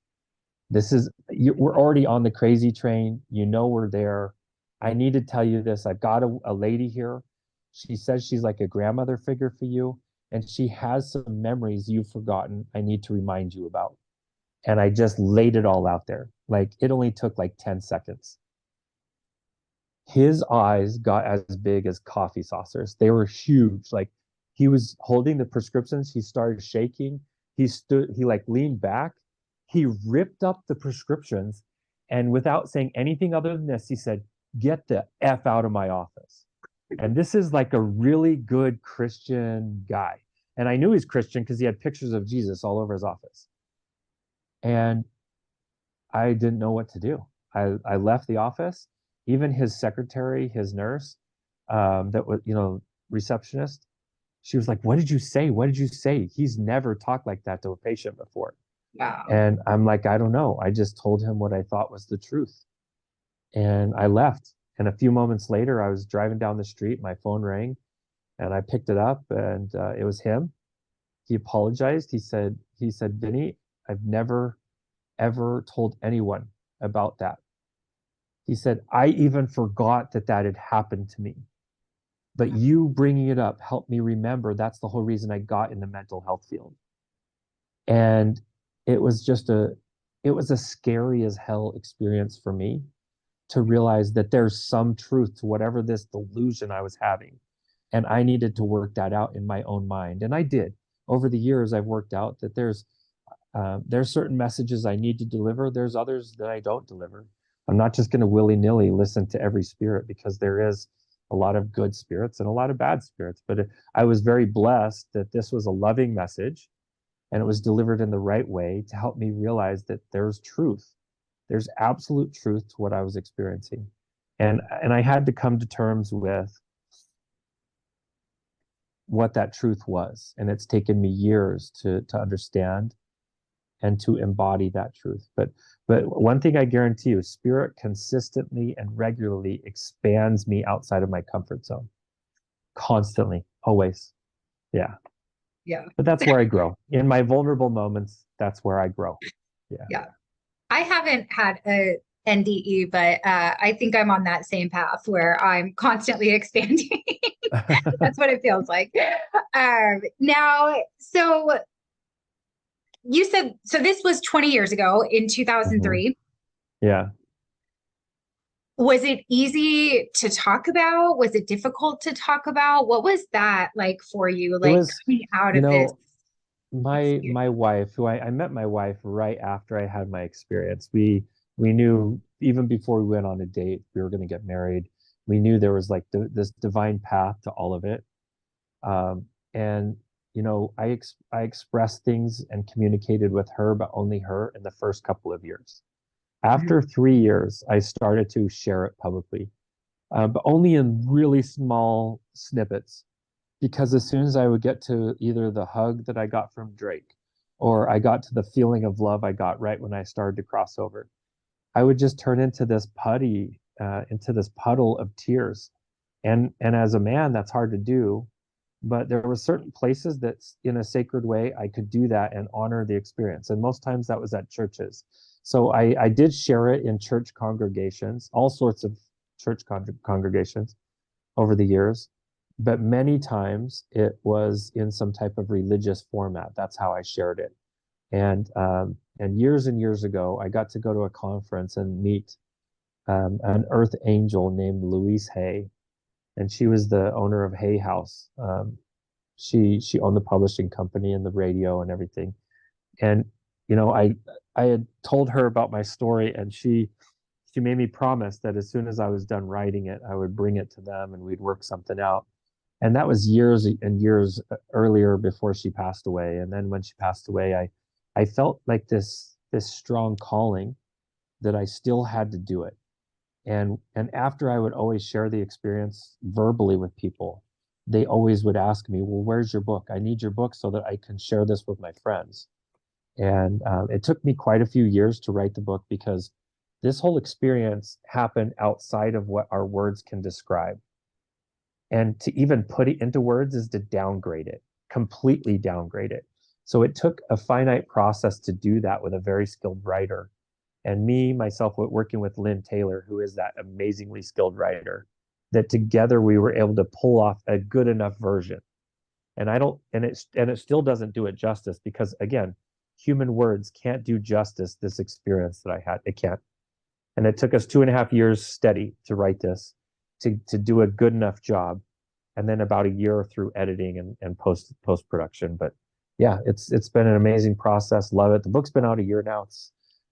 We're already on the crazy train. We're there. I need to tell you this. I've got a lady here. She says she's like a grandmother figure for you, and she has some memories you've forgotten. I need to remind you about. And I just laid it all out there. Like, it only took like 10 seconds. His eyes got as big as coffee saucers. They were huge. Like, he was holding the prescriptions. He started shaking. He like leaned back. He ripped up the prescriptions. And without saying anything other than this, he said, get the F out of my office. And this is like a really good Christian guy. And I knew he's Christian because he had pictures of Jesus all over his office. And I didn't know what to do. I left the office. Even his secretary, his nurse, that was, receptionist, she was like, what did you say? What did you say? He's never talked like that to a patient before. Wow. And I'm like, I don't know. I just told him what I thought was the truth. And I left. And a few moments later, I was driving down the street. My phone rang and I picked it up and it was him. He apologized. He said, Vinney, I've never, ever told anyone about that. He said, I even forgot that that had happened to me. But you bringing it up helped me remember that's the whole reason I got in the mental health field. And it was it was a scary as hell experience for me to realize that there's some truth to whatever this delusion I was having. And I needed to work that out in my own mind. And I did. Over the years, I've worked out that there's certain messages I need to deliver. There's others that I don't deliver. I'm not just going to willy-nilly listen to every spirit, because there is a lot of good spirits and a lot of bad spirits. But I was very blessed that this was a loving message and it was delivered in the right way to help me realize that there's truth. There's absolute truth to what I was experiencing. And I had to come to terms with what that truth was. And it's taken me years to understand and to embody that truth. But one thing I guarantee you, spirit consistently and regularly expands me outside of my comfort zone. constantly, always. Yeah. Yeah. But that's where I grow. In my vulnerable moments, that's where I grow. Yeah. Yeah. I haven't had a NDE, but I think I'm on that same path where I'm constantly expanding. That's what it feels like. Now, so you said, so this was 20 years ago in Mhm. 2003. Yeah. Was it easy to talk about? Was it difficult to talk about? What was that like for you, It like was, coming out you of this know, my experience? my wife, who I met my wife right after I had my experience. We knew even before we went on a date, we were going to get married. We knew there was like this divine path to all of it. And I expressed things and communicated with her, but only her in the first couple of years. After 3 years, I started to share it publicly, but only in really small snippets. Because as soon as I would get to either the hug that I got from Drake, or I got to the feeling of love I got right when I started to cross over, I would just turn into this puddle of tears. And as a man, that's hard to do. But there were certain places that, in a sacred way, I could do that and honor the experience. And most times that was at churches. So I did share it in church congregations, all sorts of church congregations over the years, but many times it was in some type of religious format. That's how I shared it. And years and years ago, I got to go to a conference and meet an earth angel named Louise Hay, and she was the owner of Hay House. She owned the publishing company and the radio and everything. And I had told her about my story, and she made me promise that as soon as I was done writing it, I would bring it to them and we'd work something out. And that was years and years earlier before she passed away. And then when she passed away, I felt like this strong calling that I still had to do it. And after I would always share the experience verbally with people, they always would ask me, "Well, where's your book? I need your book so that I can share this with my friends." And it took me quite a few years to write the book because this whole experience happened outside of what our words can describe. And to even put it into words is to downgrade it, completely downgrade it. So it took a finite process to do that with a very skilled writer. And me, myself, working with Lynn Taylor, who is that amazingly skilled writer, that together we were able to pull off a good enough version. And I don't, and it still doesn't do it justice because again, human words can't do justice this experience that I had. It can't. And it took us 2.5 years steady to write this, to do a good enough job, and then about a year through editing and post production. But yeah, it's been an amazing process. Love it. The book's been out a year now.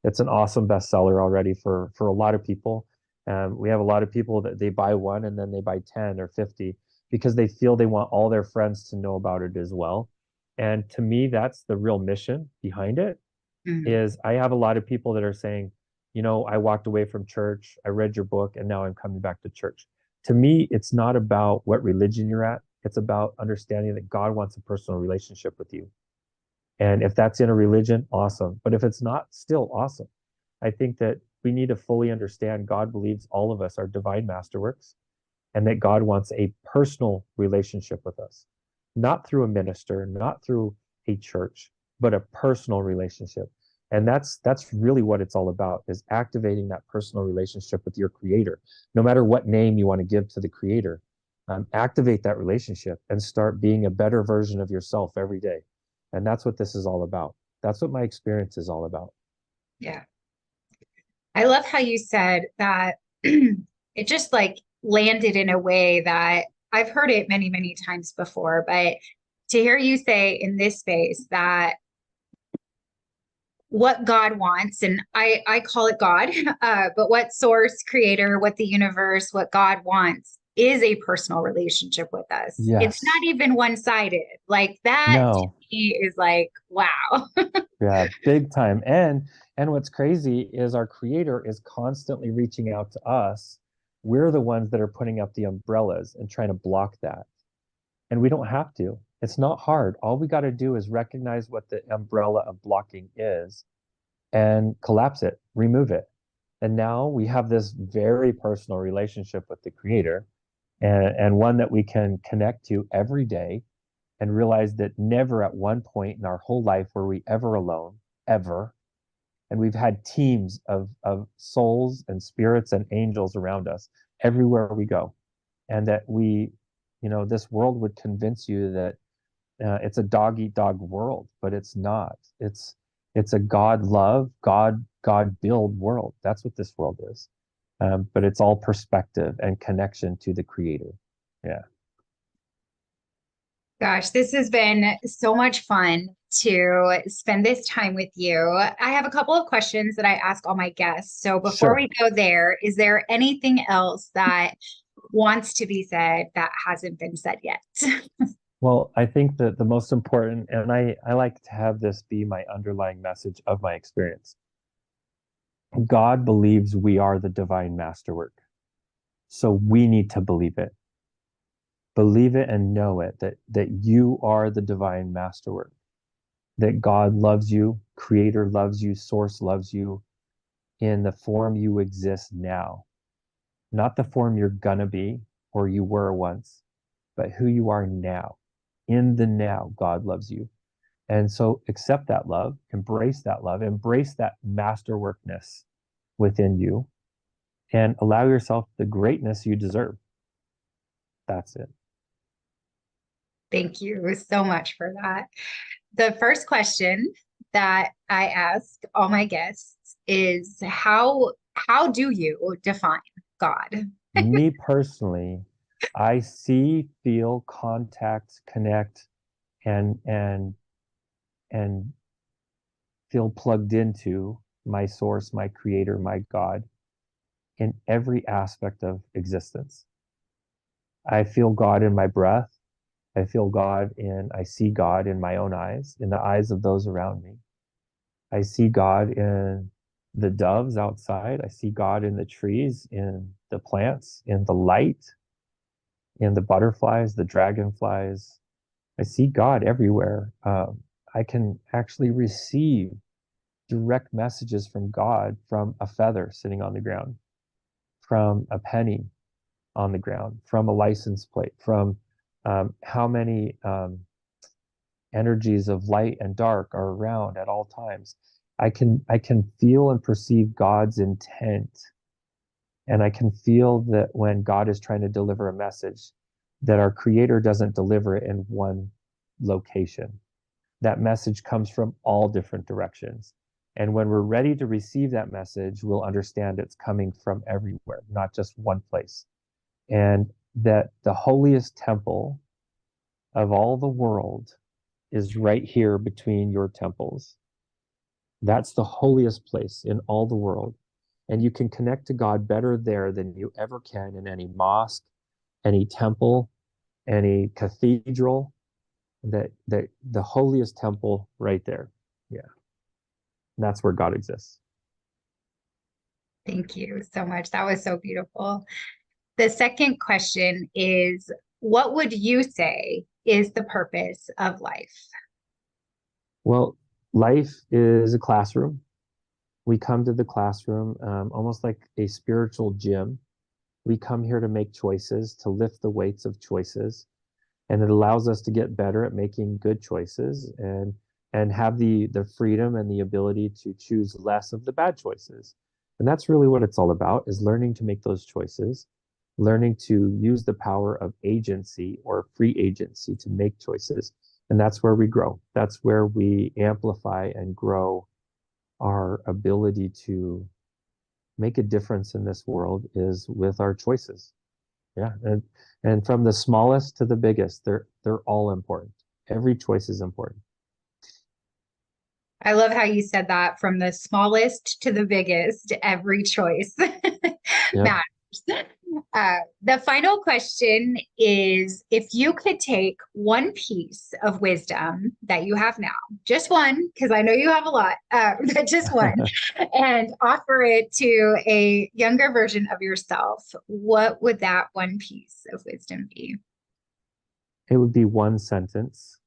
It's an awesome bestseller already for a lot of people. We have a lot of people that they buy one and then they buy 10 or 50 because they feel they want all their friends to know about it as well. And to me, that's the real mission behind it. Mhm. Is I have a lot of people that are saying, I walked away from church, I read your book, and now I'm coming back to church. To me, it's not about what religion you're at. It's about understanding that God wants a personal relationship with you. And if that's in a religion, awesome. But if it's not, still awesome. I think that we need to fully understand God believes all of us are divine masterworks and that God wants a personal relationship with us, not through a minister, not through a church, but a personal relationship. And that's really what it's all about, is activating that personal relationship with your creator. No matter what name you want to give to the creator, activate that relationship and start being a better version of yourself every day. And that's what this is all about. That's what my experience is all about. Yeah. I love how you said that it just like landed in a way that I've heard it many, many times before, but to hear you say in this space that what God wants, and I call it God, but what source, creator, what the universe, what God wants is a personal relationship with us. It's not Yes. even one-sided. Like that to No. me is like, wow. Yeah, big time. And what's crazy is our creator is constantly reaching out to us. We're the ones that are putting up the umbrellas and trying to block that. And we don't have to. It's not hard. All we got to do is recognize what the umbrella of blocking is and collapse it, remove it. And now we have this very personal relationship with the creator. and one that we can connect to every day and realize that never at one point in our whole life were we ever alone, ever. And we've had teams of souls and spirits and angels around us everywhere we go. And that this world would convince you that it's a dog eat dog world, but it's not. It's a God love, God build world. That's what this world is. But it's all perspective and connection to the Creator. Yeah. Gosh, this has been so much fun to spend this time with you. I have a couple of questions that I ask all my guests. So before Sure. we go there, is there anything else that wants to be said that hasn't been said yet? Well, I think that the most important, and I like to have this be my underlying message of my experience. God believes we are the divine masterwork. So we need to believe it. Believe it and know it, that you are the divine masterwork, that God loves you, Creator loves you, Source loves you in the form you exist now, not the form you're gonna be or you were once, but who you are now. In the now, God loves you. And so accept that love, embrace that masterworkness within you, and allow yourself the greatness you deserve. That's it. Thank you so much for that. The first question that I ask all my guests is how do you define God? Me personally, I see, feel, contact, connect, and and feel plugged into my source, my creator, my God in every aspect of existence. I feel God in my breath. I see God in my own eyes, in the eyes of those around me. I see God in the doves outside. I see God in the trees, in the plants, in the light, in the butterflies, the dragonflies. I see God everywhere. I can actually receive direct messages from God from a feather sitting on the ground, from a penny on the ground, from a license plate, from how many energies of light and dark are around at all times. I can feel and perceive God's intent, and I can feel that when God is trying to deliver a message, that our Creator doesn't deliver it in one location. That message comes from all different directions. And when we're ready to receive that message, we'll understand it's coming from everywhere, not just one place. And that the holiest temple of all the world is right here between your temples. That's the holiest place in all the world. And you can connect to God better there than you ever can in any mosque, any temple, any cathedral. That the holiest temple right there. Yeah. And that's where God exists. Thank you so much. That was so beautiful. The second question is, what would you say is the purpose of life? Well, life is a classroom. We come to the classroom almost like a spiritual gym. We come here to make choices, to lift the weights of choices, and it allows us to get better at making good choices and have the freedom and the ability to choose less of the bad choices. And that's really what it's all about, is learning to make those choices, learning to use the power of agency or free agency to make choices. And that's where we grow. That's where we amplify and grow our ability to make a difference in this world, is with our choices. Yeah. And from the smallest to the biggest, they're all important. Every choice is important. I love how you said that, from the smallest to the biggest, every choice Yep. matters. The final question is, if you could take one piece of wisdom that you have now, just one, because I know you have a lot, but just one, and offer it to a younger version of yourself, what would that one piece of wisdom be? It would be one sentence.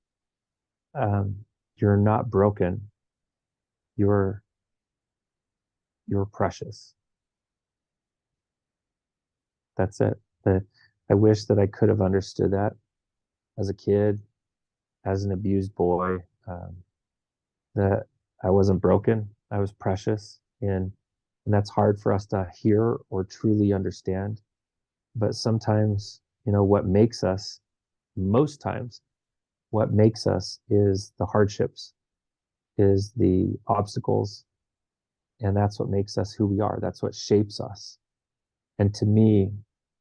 You're not broken. You're you're precious. That's it. I wish that I could have understood that as a kid, as an abused boy, that I wasn't broken, I was precious, and that's hard for us to hear or truly understand. But sometimes, what makes us, most times, what makes us is the hardships, is the obstacles, and that's what makes us who we are. That's what shapes us. And to me,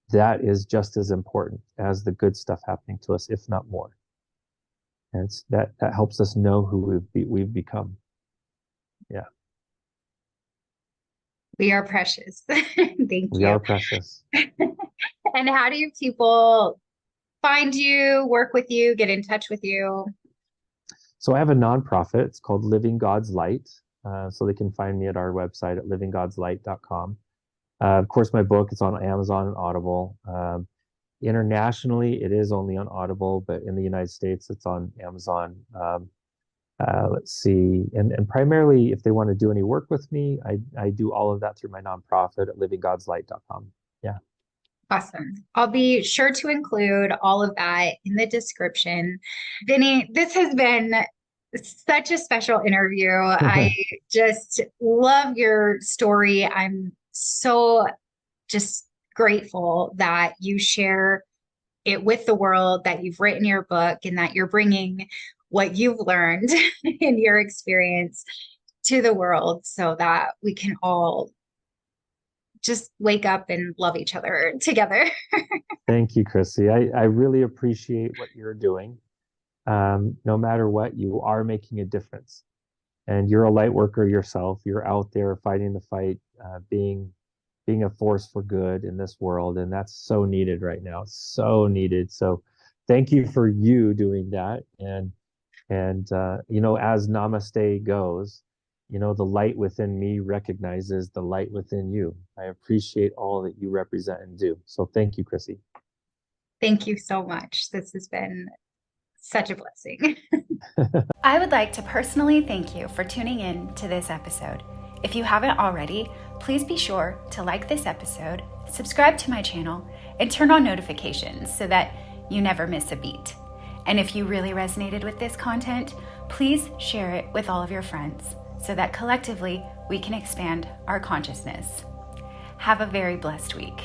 that is just as important as the good stuff happening to us, if not more. And that helps us know who we've become. Yeah, We are precious. Thank we you. are precious. And how do people find you, work with you, get in touch with you? So I have a nonprofit. It's called Living God's Light. So they can find me at our website at livinggodslight.com. Of course, my book is on Amazon and Audible. Internationally, it is only on Audible, but in the United States, it's on Amazon. Let's see. And primarily, if they want to do any work with me, I do all of that through my nonprofit at livinggodslight.com. Yeah. Awesome. I'll be sure to include all of that in the description. Vinney, this has been such a special interview. I just love your story. I'm so just grateful that you share it with the world, that you've written your book, and that you're bringing what you've learned in your experience to the world so that we can all just wake up and love each other together. Thank you, Chrissy. I really appreciate what you're doing. No matter what, you are making a difference. And you're a light worker yourself. You're out there fighting the fight, being a force for good in this world. And that's so needed right now. So needed. So thank you for you doing that. And as Namaste goes, the light within me recognizes the light within you. I appreciate all that you represent and do. So thank you, Chrissy. Thank you so much. This has been such a blessing. I would like to personally thank you for tuning in to this episode. If you haven't already, please be sure to like this episode, subscribe to my channel, and turn on notifications so that you never miss a beat. And if you really resonated with this content, please share it with all of your friends so that collectively we can expand our consciousness. Have a very blessed week.